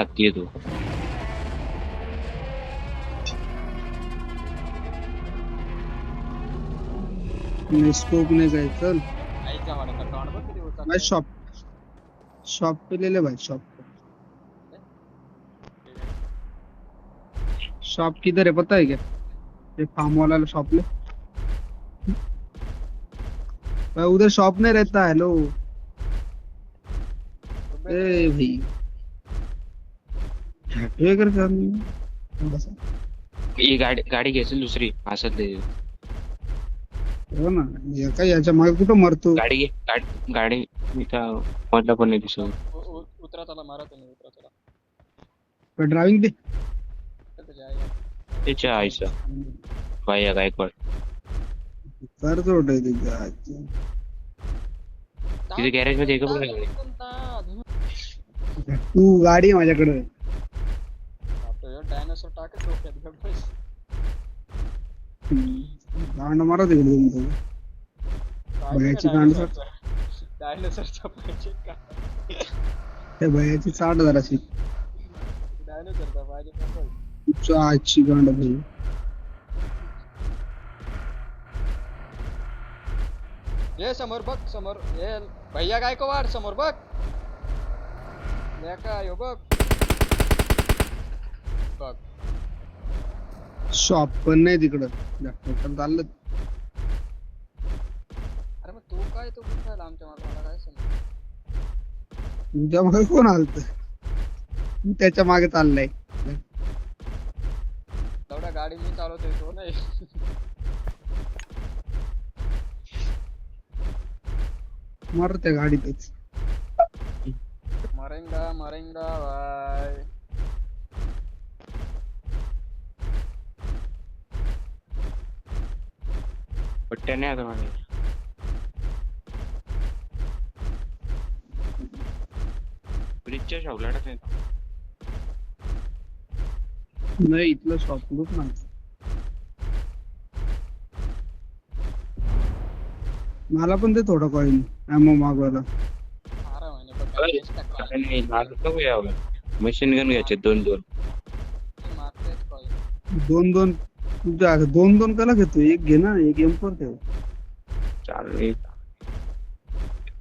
लागतीये तू. Scope नाही काय चल आईच्या वाड्याचा तोंड बघ किती उचलतंय. भाई शॉप पे ले ले भाई शॉप किधर है पता है क्या? ये फार्म वाला शॉप ले भाई, उधर शॉप नहीं रहता। हेलो ए भाई ये कर थोड़ा सा ही गाडी गाडी घ्यायची दुसरी असं ते. हो ना, ये काय याच्या मागे कुठं मरतो? गाडी घे. गाडी इथं मधला पण नाही दिसत. उतरा त्याला मारा तुम्ही उतरा त्याला ड्रायव्हिंग दे त्याच्या आईला. त्याच्या आईचा बाया गायकवाड कर जोड आहे तिच्या तिथे गॅरेज मध्ये एक बघ गाडी. तू गाडी आहे माझ्याकडे डायनोसॉर टाकत डोक्यात गप बस. गांड मारा तिकडे भयाची गांड चाट डायनोसॉरचा पाहिजे का त्या भयाची चाट जराशी डायनोसॉरचा पाहिजे का बघ. तुझ्या आजची गांड भाई ये समोर बघ समोर ये भैया गायकवाड समोर बघ लेका यो बघ बघ शॉप पण नाही तिकडं डॉक्टर चाललं अरे मग तू काय तू कुठं आला आमच्या मागे मला काय समज. तुझ्या मागे कोण आलत? तू त्याच्या मागे चाललाय तेवढ्या गाडी मी चालवतोय तो नाही. मार त्या गाडीतच मरेंगा भाई. पट्ट्या नाही आता माझ्या. ब्रिजच्या शॉपला टाक. नाही इथलं शॉप लुक नाही मला पण ते थोडं कॉइन ॲमो मागवायला. अरे म्हणे बघ काय waste टाकला. नाही लागलं नको यावं. मशीन गन घ्यायचे 2-2. मी मारतेच कॉल. दोन तुझ्या दोन कला घेतो? एक घे ना, एक एम4 ठेव. चालेल.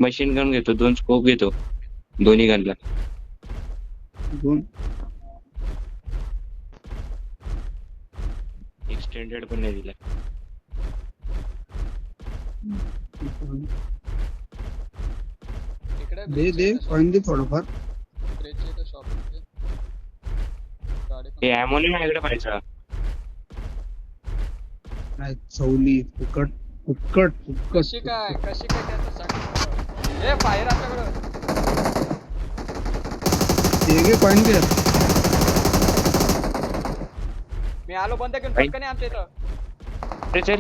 मशीन गन घेतो, 2 स्कोप घेतो दोन्ही गनला. दोन एक्सटेंडेड पण नाही दिला. इकडे दे कॉइन दे थोडंफार. ब्रेकचे तर शॉप गाडी हे ॲमो नाही माझ्याकडे पाहिजे. नाही चवली फुकट कशी काय त्याचं सांग. ए फायर आमच्याकडं. ते घे कॉइन घे. मी आलो बंद घेऊन आई. पटकन ये आमच्या इथं. अरे चल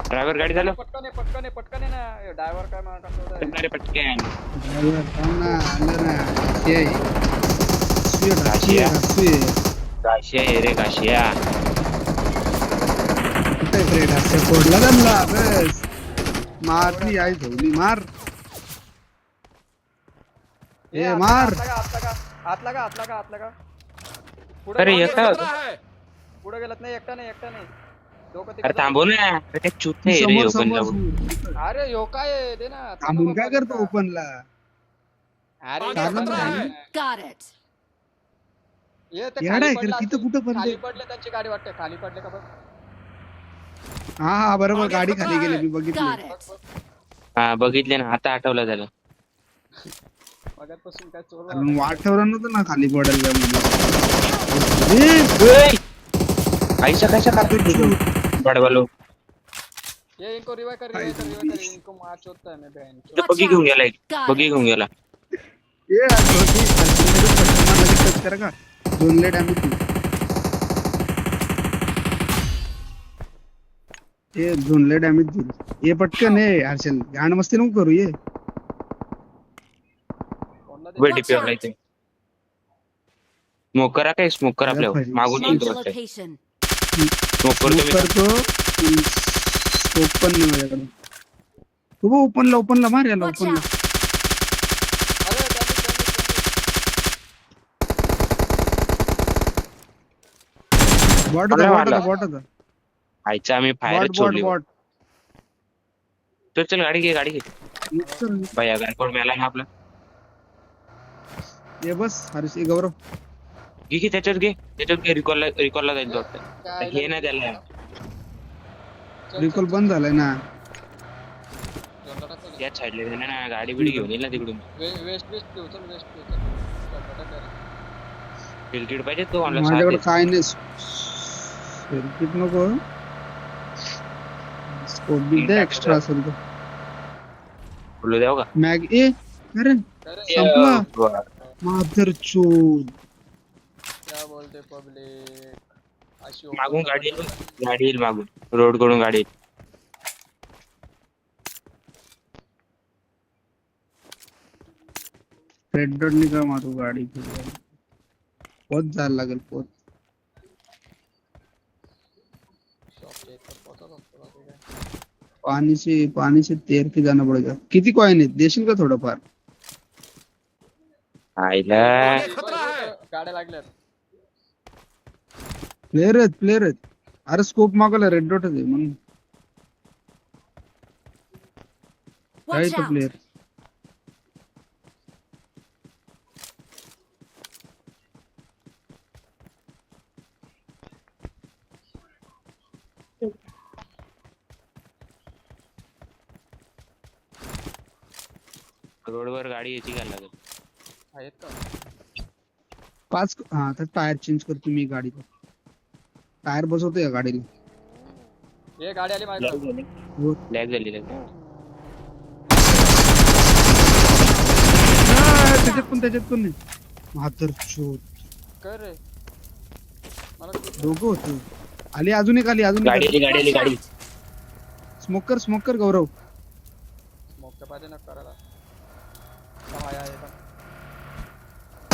ड्रायव्हर गाडी झालं. पटकन ये ना ड्रायव्हर काय मला टाकतो. अरे पटकन. ड्रायव्हर थांब ना, आलं ना. हे राशिया. राशिया काशिया आहे रे काशिया. कुठे फ्रेड असते फोडला जमला बस. मारली आई झोली मार. ए मार. हात लागा अरे येता पुढे गेलात नाही एकटा नाही डोकं अरे तिकडे. थांबव ना. अरे चूत नाही रे समोर ओपन समोर जाऊन. समोर. अरे यो काय आहे? दे ना थांबून काय करतो ओपनला? अरे चालत येतं नाही. ना. Got it. ये ते येडा खाली आहे का? पडला तिथं असेल. कुठं पण खाली ते? पडले त्यांची गाडी वाटते खाली पडले का बघ. हा बरोबर गाडी खाली गेली मी Got बघितली. it. हा बघितले ना, आता आठवलं झालं. मगाचपासून काय चोर कारण वाट ठेवलं नव्हतं ना खाली पडायला ऐसा कैसा काटतो बडवालो. ये इनको रिवाइव कर इनको मार चोदता है मैं बहन चोद. तो बगी घेऊन गेला एक. बगी घेऊन गेला. का 2 लेट आम्ही ये 2 लेट डॅमेज दिली. ये पटकन ये हर्षल गाण मस्ती नको करू. ये कोणला दे. वेळ डीपी आपला इथे. स्मोक करा काय स्मोक कर आपल्यावर मागून Marked येतो a वाटतं. location. स्मोक करतो मी. करतो ओपन नाही माझ्याकडे. तू ओपनला मार याला Watch ओपनला. out. अरे damage. बॉट कोणाला होता मारला? बॉट होता आईचा आम्ही बॉट फायरच बॉट सोडली बॉट तर चल गाडी घे भैया गायकवाड मेला ना आपला ये बस हर्ष गौरव घे त्याच्यात घे रिकॉलला जाईल तो वाटतं. काय घे ना त्याला रिकॉल बंद झालाय ना याच साईडला घे ना गाडी बिडी घेऊन येईल ना तिकडून वेस्ट वेस्ट घेऊ चल वेस्ट घेऊ चल फिल्टेड पाहिजे तो ऑनलाईन माझ्याकडे साथ काय नाही सर्किट नको स्कोप बी द्या एक्स्ट्रा असेल तर बोलू द्याव का मॅग ए अरे संपला माधर चोद क्या बोलते पब्लिक अशी मागून गाडी येईल मागून रोड कडून गाडी येईल. रेड डॉट निघा मारू गाडी पोत जायला लागेल पोत शॉप एक तर पोहोचत असतो बाकी काय पानी से तैर के जाना पड़ेगा किती कॉइन आहेत देशील का थोडंफार आईला गाड्या लागल्यात प्लेयर आहेत अरे स्कोप मागवला रेड डॉट आहे म्हणून काय Watch तो out! प्लेयर रोडवर गाडी याची घ्यायला लागेल आहेत का पाच हा तर टायर चेंज करतो मी गाडीला टायर बसवतो या गाडीला ये गाडी आली माझ्याकडे हो. लॅग झाली त्याच्यात पण नाही म्हातर चोद कर रे मला दोघं होते आली अजून एक गाडी स्मोकर गौरव स्मोकच्या पाहिजे ना करायला थांब, आहे थांब.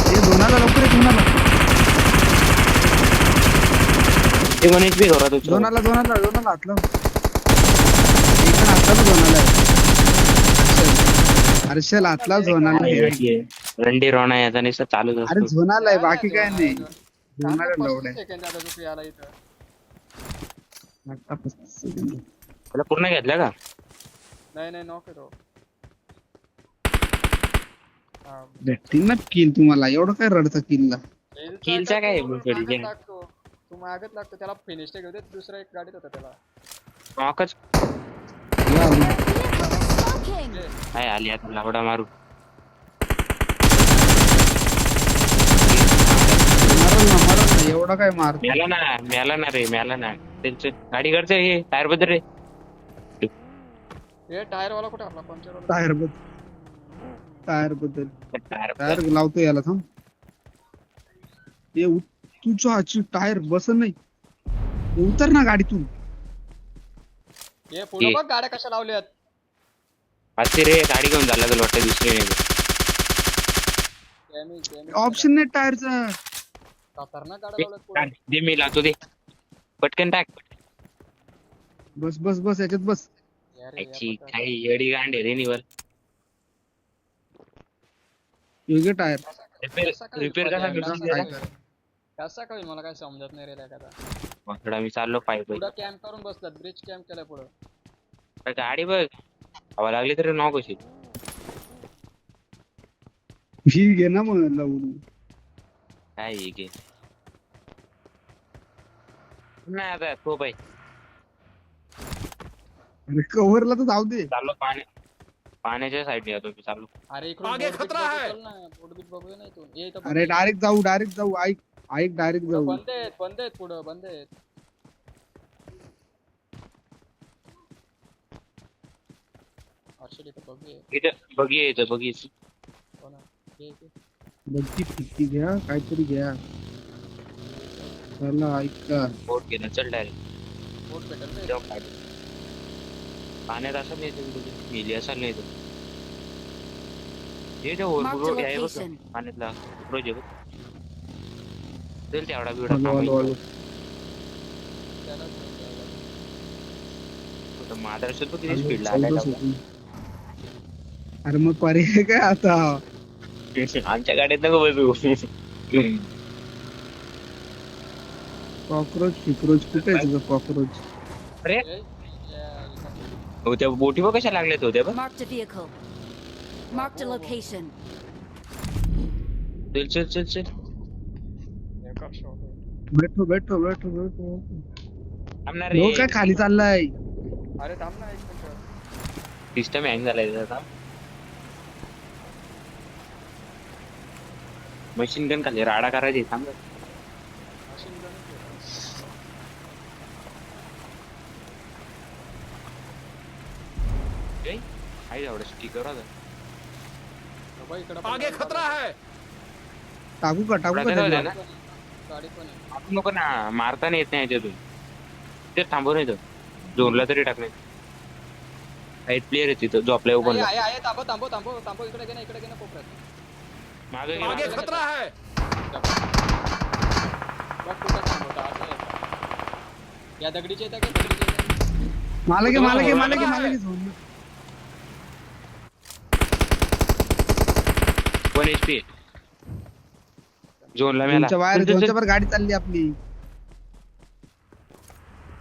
हे दोनाला लवकर एक दोनाला ते गणेश बी घरात होतो दोनाला हातला एक हातला ना दोनाला हर्षल हातला झोनाला रंडी रोना याचा निसा चालूच अरे असतो झोनाला आहे बाकी काय नाही थांब ना, झोनाला 35 लवड आहे सेकंद आता दुसरी आला इथं आता 35 सेकंद. त्याला पूर्ण घेतला का नाही नॉक आहे तो हा, भेटतील ना किल तुम्हाला एवढं काय रडतं किलला येईल किलचा काय तो आहे मागत गडी? लागतो तू मागत लागतो त्याला फिनिश घेऊ दे दुसरा एक गाडीत होता त्याला नॉकच Smoking! काय आली आता लावडा मारू मारल ना एवढं काय मार मेला ना त्यांचं गाडी करते हे टायर बद्दल रे हे टायर वाला कुठे आपला पंक्चर वाला टायर बद्दल टायर टायर लावतो याला थांब हे तुझ्या हाची टायर बसन नाही हे उतर ना गाडीतून हे पुढे बघ गाड्या कशा लावल्यात असे रे गाडी घेऊन झाला तर वाटतं दुसरी नाही ऑप्शन नाही टायरचा खतरनाक गाड्या लावल्यात पुढे दे मी लावतो दे पटकन टाक बस याच्यात बस याची काही येडी गांड रे निवर वेगळे टायर रिपेअर कसा भेटून कसा काही मला काय समजत नाही रे त्या माकडा मी चाललो पाय पुढे कॅम्प करून बसलात ब्रिज कॅम्प केलाय पुढे गाडी बघ हवा लागली तरी नॉक होशील ही घे ना मग लावून काय हे घे नाही आता तो पाय अरे कव्हरला तर जाऊ दे चाललो पाण्याच्या साईडने जातो मी चाललो अरे इकडून बोट बीट बघूया नाही तू ये इथं अरे डायरेक्ट जाऊ ऐक डायरेक्ट जाऊ बंद आहेत पुढं बंद आहेत हर्षल इथं बघूया इथं बघी हो ना ये. बघती फिरती घ्या काहीतरी घ्या चला ऐका बोट गेला चल डायरेक्ट बोट भेटेल रे पाण्यात असं नाही मेली असा नाही तो हे जो Marked a रोड आहे बघ location. पाण्यातला रोज आहे बघ चल तेवढा हळू, बिवडा हळू, हळू. त्याला घेऊन जायला. महाराष्ट्रात बघ किती हळू, स्पीड चौदा लागला सेकंद. अरे मग पर्याय काय आता आमच्या गाडीत नको बसू कॉकरोच फिक्रोच कुठे आहे तुझं कॉकरोच? अरे ए, या, इथं. हो त्या बोटी बघ कशा लागल्यात होत्या बघ. Marked a vehicle. Marked a location. चल चल चल चल. एका shot वर. बैठो बैठो बैठो बैठो. थांबणार लो रे. काय खाली चाललाय? अरे थांब ना 1 मिनिट. सिस्टम हँग झालाय त्याचा. मशीन गन खाली राडा करायची थांब. Machine gun आहे. आहे एवढं स्टिकर होतं. बाबा इकडं पण आगे गाडी खतरा है. टाकू का थोडा त्याला? वेळ ना. गाडी पण आहे. आपण नको ना मारताना येत नाही याच्यातून. ते थांबून येतो. झोनला तरी टाकले. हाईट प्लेअर आहे तिथं झोपलाय आहे ओपन. आहे थांबव थांबव थांबव थांबव इकडे घे ना कोपऱ्यात. मागे घे, आगे मागे. खतरा है. बघ कुठं थांबवता असं आहे. या दगडीच्या इथं घे दगडीच्या इथं. मला घे मला घे मला घे मला घे झोन. 1 HP. झोनला मेला. तुमच्या बाहेर चल, चल, झोनच्या चल. वर गाडी चालली आपली.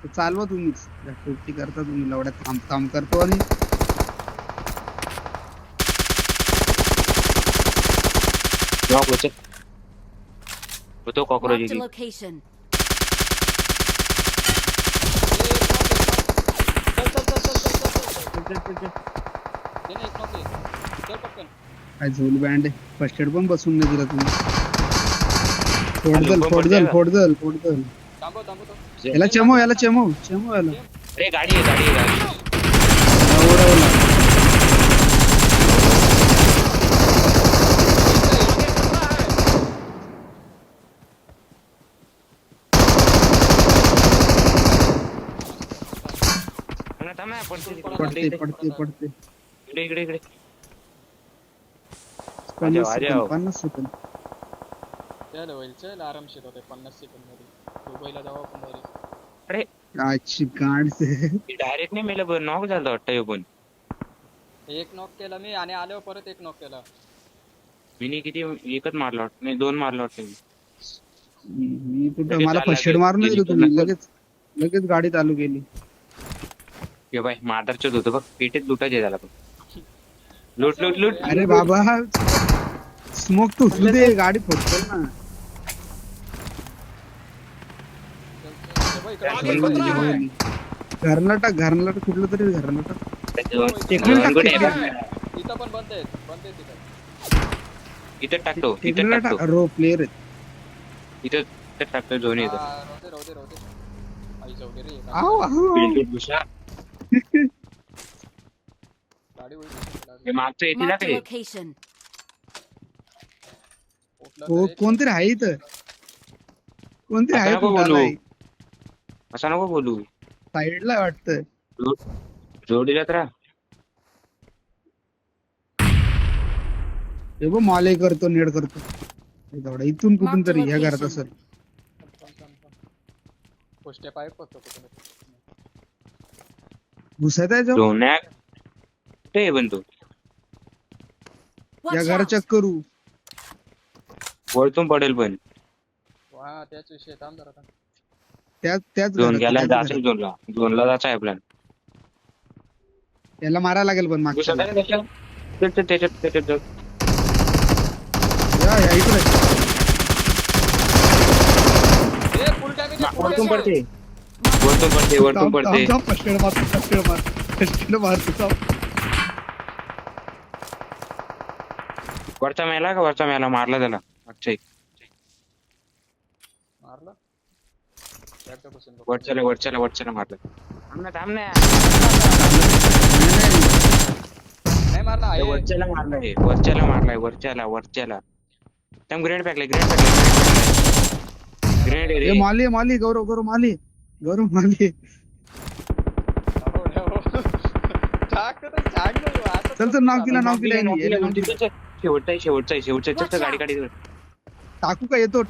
तर चालवा तुम्हीच. पोपटी करता तुम्ही लवड्यात थांब थांब करतो आणि Knock हो, चल. होतो कॉकरोच Marked a की. location. चल दे ना एक knock आहे. चल पटकन. काय झोल बँड आहे. फर्स्ट एड पण बसून नाही दिला तुम्ही. अजून पण पडते का? फोडजल. थांबव थांबव याला चमव याला. अरे गाडी आहे गाडी आहे गाडी. उडवला. थांब ना पडते पडते. इकडे इकडे इकडे. 50 आजाव. Second 50 second. चल होईल चल आरामशीर होते 50 सेकंद मध्ये दुबईला जाऊ आपण direct. अरे आजची गाड डायरेक्ट नाही मेला पण नॉक झालं वाटतं ह्यो पण. एक नॉक केला मी आणि आल्यावर परत एक नॉक केला. मी किती एकच मारला वाटतं नाही 2 मारला वाटतं मी. मी कुठं लगेच मला चालला फर्स्ट एड गेला. मारून दिलं तुम्ही गेली. लगेच गाडी चालू केली. हे बाय मादरचोद होतं बघ पेटेत लुटायचे झाला पण. लूट अरे बाबा स्मोक तू उचलू दे गाडी फोडतो ना. चल, चल. हे बघ, इकडे आगे इकडे. खतरा है. घरला टाक कुठलं तरी घरला टाक. इकडे टाक, गुड तिकडे आहे. इथं पण बंद आहेत तिथं. इथं टाकतो इथं टेकडीला टाकतो टाक. रो प्लेअर आहे. इथं टाकतो झोन येतं. राहू दे आई जाऊ दे रे आव आव. गाडी होईल हे मागचं येते ना Marked a काही. location. हो कोणतरी आहे इथं. कोणतरी आहे असं नको कुठं बोलू. आलाय. असं नको बोलू. साईडला वाटतं. जोडीला तर राहा. हे बघ मॉले करतो नेड करतो. हे जाऊडा, इथून कुठून तरी ह्या घरात असेल. पोस्टे पाईप होतो कुठे घुसत आहे जाऊ. झोन्या कुठे आहे पण तो या Watch घरा out. चेक करू. वरतून पडेल पण. वा त्याच विषय थांब जरा थांब. त्याच झोन घरात, गेला त्याच जायचं घरात. झोनला जायचं आहे प्लॅन. याला मारायला लागेल पण मागच्या. त्याच्यात जाऊ. या इकडे. ए फुल डॅमेज आहे वरतून full पडते damage. वरतून पडते. फर्स्ट एड मारतो. वरचा मेला मारला त्याला मागच्या मारला बॅकअप बसून बघ. वरच्याला मारलं. थांब ना नाही मारला आहे वरच्याला त्याम ग्रेनेड पॅकले ग्रेनेड रे. माली गौरव माली. चल नाव केला. शेवटचा गाडी टाकू का येतो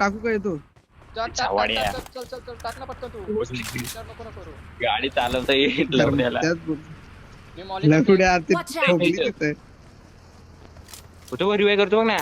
वाड्या. चल टाक ना पटकन तू विचार नको ना करू. गाडी चालवता येईल लवड्याला. मी मॉली लवड्या Watch out. कुठं रिवाय करतो बघ ना.